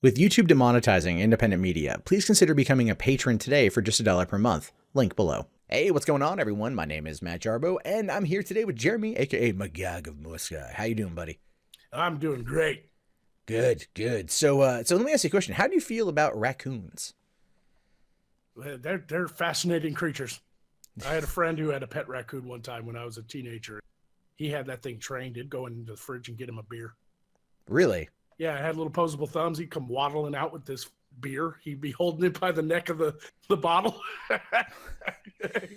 With YouTube demonetizing independent media, please consider becoming a patron today for just $1 per month. Link below. Hey, what's going on, everyone? My name is Matt Jarbo, and I'm here today with Jeremy, aka Magog of Morskar. How you doing, buddy? I'm doing great. Good. So let me ask you a question. How do you feel about raccoons? They're fascinating creatures. I had a friend who had a pet raccoon one time when I was a teenager. He had that thing trained. He'd go into the fridge and get him a beer. Really? Yeah, it had little opposable thumbs. He'd come waddling out with this beer. He'd be holding it by the neck of the bottle.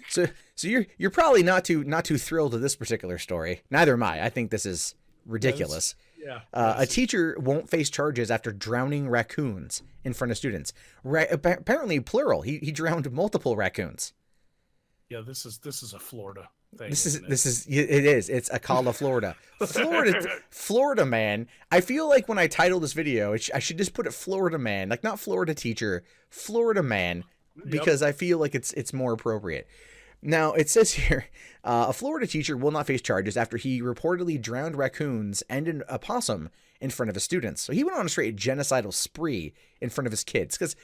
So you're probably not too thrilled with this particular story. Neither am I. I think this is ridiculous. Yeah. A teacher won't face charges after drowning raccoons in front of students. Apparently plural. He drowned multiple raccoons. Yeah, this is a Florida thing. It is. It's Ocala, Florida. Florida man. I feel like when I title this video, I should just put it Florida man, like not Florida teacher, Florida man, because I feel like it's more appropriate. Now, it says here, a Florida teacher will not face charges after he reportedly drowned raccoons and an opossum in front of his students. So he went on a straight genocidal spree in front of his kids because,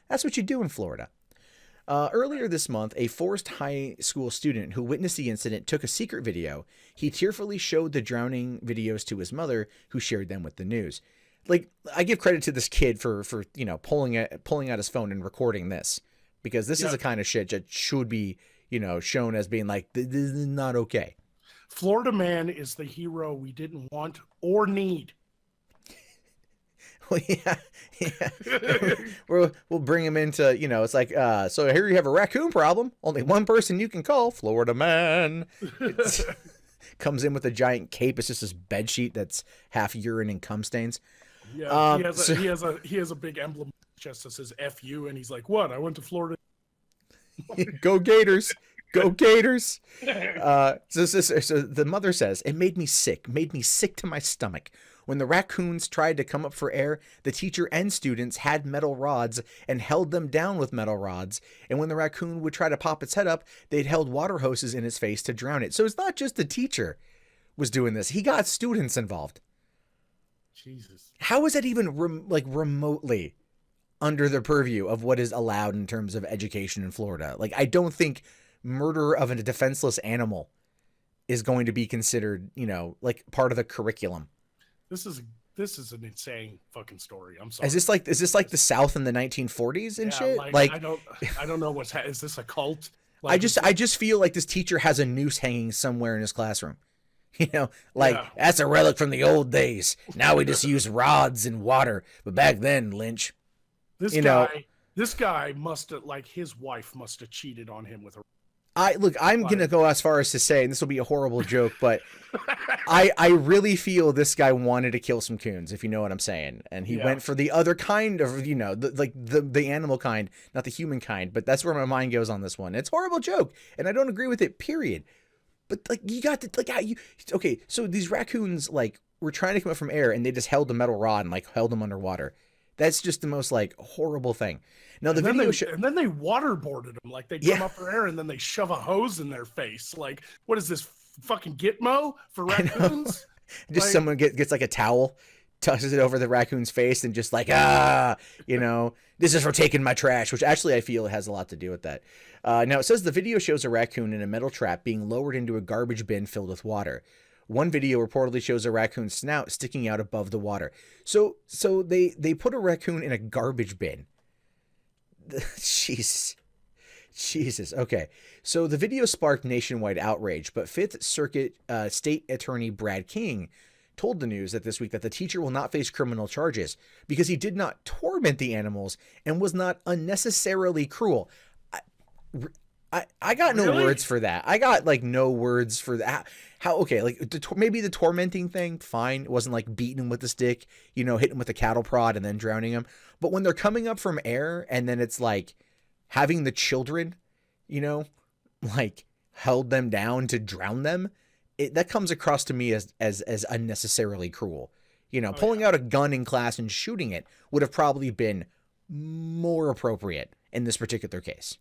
that's what you do in Florida. Earlier this month, a Forest High School student who witnessed the incident took a secret video. He tearfully showed the drowning videos to his mother, who shared them with the news. Like, I give credit to this kid for pulling out his phone and recording this, because this is the kind of shit that should be, shown as being like, this is not okay. Florida man is the hero we didn't want or need. Well, yeah. We'll bring him into, it's like, so here you have a raccoon problem. Only one person you can call, Florida man. Comes in with a giant cape. It's just this bed sheet that's half urine and cum stains. Yeah, he has a big emblem just that says "FU," and he's like, "What? I went to Florida." Go Gators! Go Gators! So the mother says, it made me sick to my stomach. When the raccoons tried to come up for air, the teacher and students had metal rods and held them down with metal rods. And when the raccoon would try to pop its head up, they'd held water hoses in his face to drown it. So it's not just the teacher was doing this. He got students involved. Jesus. How is that even remotely under the purview of what is allowed in terms of education in Florida? Like, I don't think murder of a defenseless animal is going to be considered, like part of the curriculum. This is an insane fucking story. I'm sorry. Is this like the South in the 1940s and shit? Like I don't know is this a cult? I just feel like this teacher has a noose hanging somewhere in his classroom. That's a relic from the old days. Now we just use rods and water. But back then, Lynch, this guy must have, his wife must have cheated on him with her. I'm going to go as far as to say, and this will be a horrible joke, but I really feel this guy wanted to kill some coons, if you know what I'm saying. And he went for the other kind of, the animal kind, not the human kind. But that's where my mind goes on this one. It's a horrible joke, and I don't agree with it, period. But, you got to, okay, so these raccoons, were trying to come up from air, and they just held the metal rod and, held them underwater. That's just the most, horrible thing. Now, the video and then they waterboarded them. They come up for air, and then they shove a hose in their face. What is this, fucking Gitmo for raccoons? Just someone gets a towel, tosses it over the raccoon's face, and just this is for taking my trash, which actually I feel has a lot to do with that. Now, it says the video shows a raccoon in a metal trap being lowered into a garbage bin filled with water. One video reportedly shows a raccoon's snout sticking out above the water. So they put a raccoon in a garbage bin. Jesus. Okay. So the video sparked nationwide outrage, but Fifth Circuit State Attorney Brad King told the news this week that the teacher will not face criminal charges because he did not torment the animals and was not unnecessarily cruel. I got no words for that. I got no words for that. Maybe the tormenting thing, fine. It wasn't beating him with the stick, hitting him with a cattle prod and then drowning him. But when they're coming up from air and then it's having the children, held them down to drown them, that comes across to me as unnecessarily cruel. Pulling out a gun in class and shooting it would have probably been more appropriate in this particular case.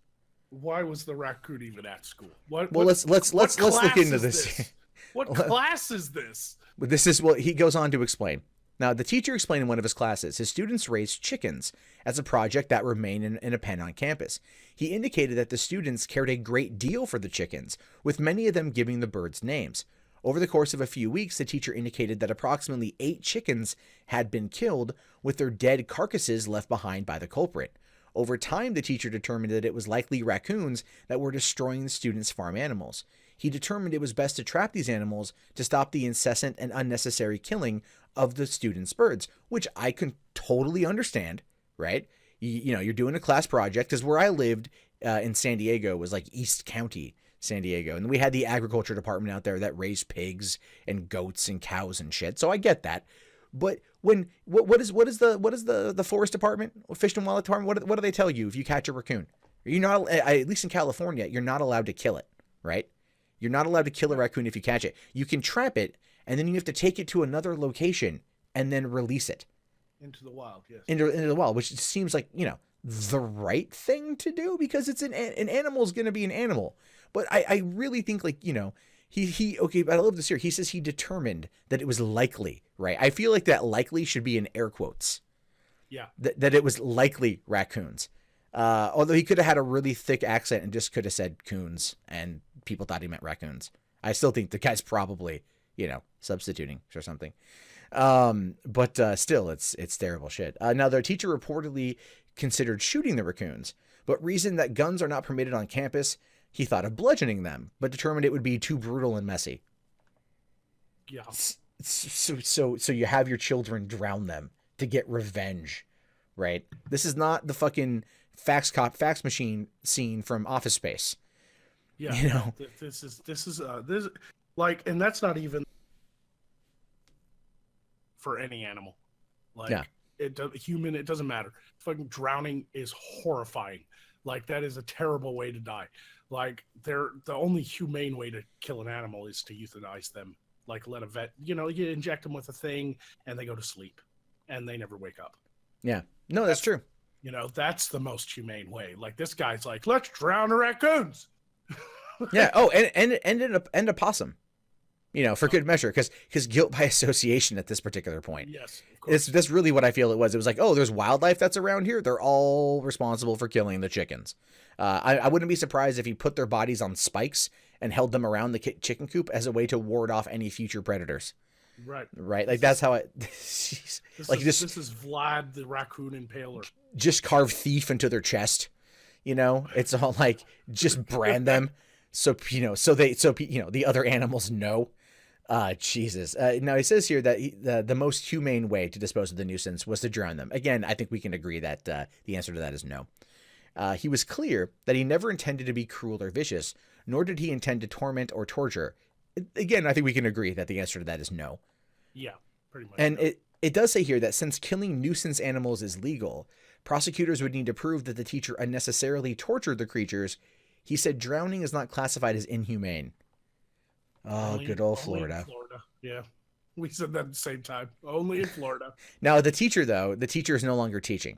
Why was the raccoon even at school? Let's look into this. What class is this? But this is what he goes on to explain. Now, the teacher explained in one of his classes his students raised chickens as a project that remained in a pen on campus. He indicated that the students cared a great deal for the chickens, with many of them giving the birds names. Over the course of a few weeks, the teacher indicated that approximately 8 chickens had been killed, with their dead carcasses left behind by the culprit. Over time, the teacher determined that it was likely raccoons that were destroying the students' farm animals. He determined it was best to trap these animals to stop the incessant and unnecessary killing of the students' birds, which I can totally understand, right? You know, you're doing a class project, because where I lived in San Diego was like East County, San Diego, and we had the agriculture department out there that raised pigs and goats and cows and shit. So I get that. But when what is the forest department, fish and wildlife department? What do they tell you if you catch a raccoon? You're not, at least in California, you're not allowed to kill it, right? You're not allowed to kill a raccoon if you catch it. You can trap it, and then you have to take it to another location and then release it into the wild. Yes, into the wild, which seems like, you know, the right thing to do, because it's an animal is going to be an animal. But I really think, like, you know, he okay, but I love this here. He says he determined that it was likely, right? I feel like that likely should be in air quotes. Yeah. That it was likely raccoons. Although he could have had a really thick accent and just could have said coons, and people thought he meant raccoons. I still think the guy's probably, you know, substituting or something. But still, it's terrible shit. Now, their teacher reportedly considered shooting the raccoons, but reasoned that guns are not permitted on campus. He thought of bludgeoning them, but determined it would be too brutal and messy. Yeah. So you have your children drown them to get revenge, right? This is not the fucking fax machine scene from Office Space. Yeah. You know, this is like, and that's not even for any animal. Like, yeah. It doesn't matter. Fucking drowning is horrifying. Like, that is a terrible way to die. Like, the only humane way to kill an animal is to euthanize them. Like, let a vet, you know, you inject them with a thing and they go to sleep and they never wake up. Yeah. No, that's true. You know, that's the most humane way. Like, this guy's like, let's drown the raccoons. Yeah. Oh, and a possum. You know, for good measure, because guilt by association at this particular point. Yes, that's really what I feel it was. It was like, oh, there's wildlife that's around here. They're all responsible for killing the chickens. I wouldn't be surprised if he put their bodies on spikes and held them around the chicken coop as a way to ward off any future predators. Right. Right. Like, that's how it. This is Vlad the Raccoon Impaler. Just carve thief into their chest. You know, it's all like, just brand them. So, you know, the other animals know. Jesus. Now, he says here that the most humane way to dispose of the nuisance was to drown them. Again, I think we can agree that the answer to that is no. He was clear that he never intended to be cruel or vicious, nor did he intend to torment or torture. Again, I think we can agree that the answer to that is no. Yeah, pretty much. And no. it does say here that since killing nuisance animals is legal, prosecutors would need to prove that the teacher unnecessarily tortured the creatures. He said drowning is not classified as inhumane. Oh, good old Florida. Florida. Yeah. We said that at the same time. Only in Florida. Now, the teacher is no longer teaching.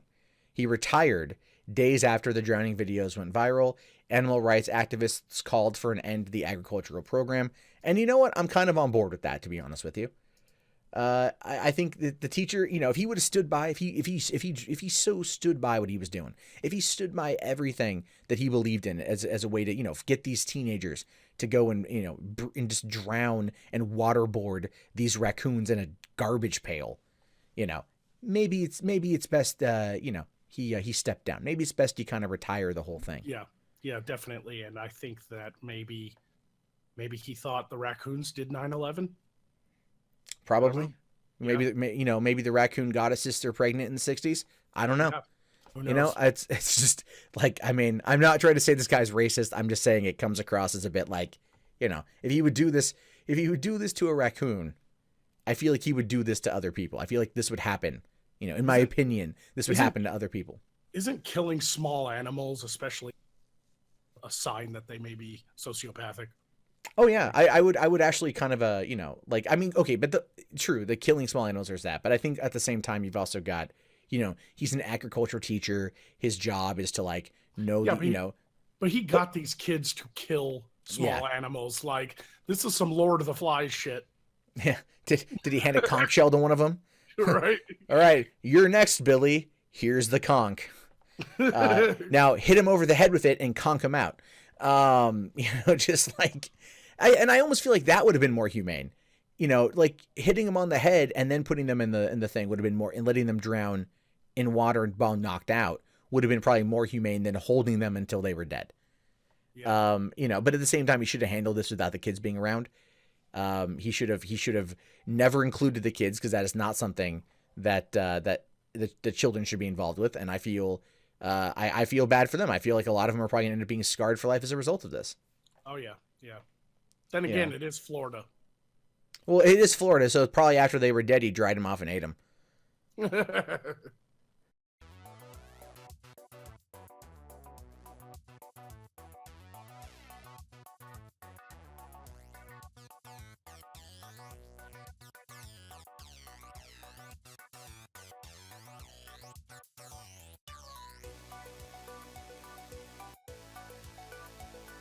He retired days after the drowning videos went viral. Animal rights activists called for an end to the agricultural program. And you know what? I'm kind of on board with that, to be honest with you. I think that the teacher, you know, if he would have stood by, if he so stood by what he was doing, if he stood by everything that he believed in as a way to, you know, get these teenagers to go and, you know, and just drown and waterboard these raccoons in a garbage pail, you know, maybe it's best, you know, he stepped down. Maybe it's best he kind of retire the whole thing. Yeah, definitely. And I think that maybe he thought the raccoons did 9/11. Probably. Yeah. Maybe the raccoon got a sister pregnant in the 60s. I don't know. Yeah. Who knows? You know, it's just like, I mean, I'm not trying to say this guy's racist. I'm just saying it comes across as a bit like, you know, if he would do this to a raccoon, I feel like he would do this to other people. I feel like this would happen. You know, in my opinion, this would happen to other people. Isn't killing small animals, especially, a sign that they may be sociopathic? Oh yeah, I would actually kind of you know, like, I mean, okay, but the killing small animals, there's that, but I think at the same time you've also got, you know, he's an agriculture teacher. His job is to, like, know that, you know. But he got these kids to kill small animals. Like, this is some Lord of the Flies shit. Yeah. Did he hand a conch shell to one of them? Right. All right, you're next, Billy. Here's the conch. Now hit him over the head with it and conch him out. Just like, I almost feel like that would have been more humane. Like hitting them on the head and then putting them in the thing would have been more, and letting them drown in water and while knocked out would have been probably more humane than holding them until they were dead. Yeah. But at the same time, he should have handled this without the kids being around. He should have never included the kids, because that is not something that the children should be involved with. And I feel I feel bad for them. I feel like a lot of them are probably going to end up being scarred for life as a result of this. Oh yeah, yeah. Then again, it is Florida. Well, it is Florida, so probably after they were dead, he dried them off and ate them.